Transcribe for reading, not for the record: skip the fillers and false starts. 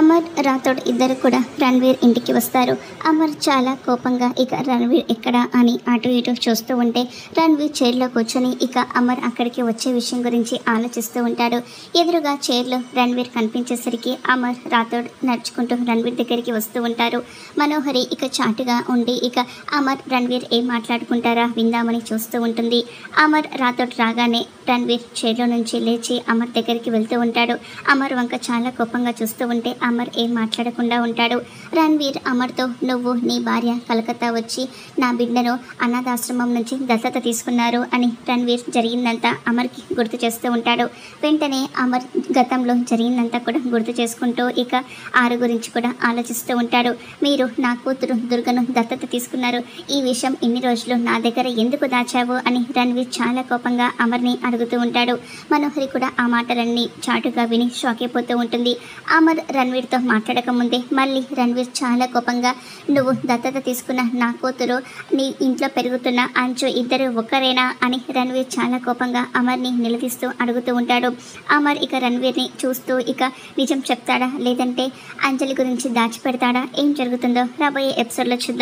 అమర్, రాథోడ్ ఇద్దరు కూడా రణ్వీర్ ఇంటికి వస్తారు. అమర్ చాలా కోపంగా ఇక రణ్వీర్ ఎక్కడా అని అటు ఇటు చూస్తూ ఉంటే రణ్వీర్ చైర్లో కూర్చొని ఇక అమర్ అక్కడికి వచ్చే విషయం గురించి ఆలోచిస్తూ ఉంటాడు. ఎదురుగా చైర్లో రణ్వీర్ కనిపించేసరికి అమర్, రాథోడ్ నడుచుకుంటూ రణ్వీర్ దగ్గరికి వస్తూ ఉంటారు. మనోహరి ఇక చాటుగా ఉండి ఇక అమర్, రణ్వీర్ ఏం మాట్లాడుకుంటారా విందామని చూస్తూ ఉంటుంది. అమర్, రాథోడ్ రాగానే రణ్వీర్ చైర్లో నుంచి లేచి అమర్ దగ్గరికి వెళ్తూ ఉంటాడు. అమర్ వంక చాలా కోపంగా చూస్తూ ఉంటే అమర్ ఏం మాట్లాడకుండా ఉంటాడు. రణ్వీర్ అమర్తో, నువ్వు నీ భార్య కలకత్తా వచ్చి నా బిడ్డను అనాథాశ్రమం నుంచి దత్తత తీసుకున్నారు అని రణ్వీర్ జరిగిందంతా అమర్కి గుర్తు చేస్తూ ఉంటాడు. వెంటనే అమర్ గతంలో జరిగిందంతా కూడా గుర్తు చేసుకుంటూ ఇక ఆరు గురించి కూడా ఆలోచిస్తూ ఉంటాడు. మీరు నా కూతురు దుర్గను దత్తత తీసుకున్నారు, ఈ విషయం ఇన్ని రోజులు నా దగ్గర ఎందుకు దాచావు అని రణ్వీర్ చాలా కోపంగా అమర్ని అడుగుతూ ఉంటాడు. మనోహరి కూడా ఆ మాటలన్నీ చాటుగా విని షాక్ అయిపోతూ ఉంటుంది. అమర్ రణ్వీర్తో మాట్లాడక ముందే మళ్ళీ రణ్వీర్ చాలా కోపంగా, నువ్వు దత్తత తీసుకున్న నా కూతురు, నీ ఇంట్లో పెరుగుతున్న అంచు ఇద్దరు ఒక్కరేనా అని రణ్వీర్ చాలా కోపంగా అమర్ని నిలదీస్తూ అడుగుతూ ఉంటాడు. అమర్ ఇక రణ్వీర్ని చూస్తూ ఇక నిజం చెప్తాడా లేదంటే అంజలి గురించి దాచిపెడతాడా, ఏం జరుగుతుందో రాబోయే ఎపిసోడ్లో చూద్దాం.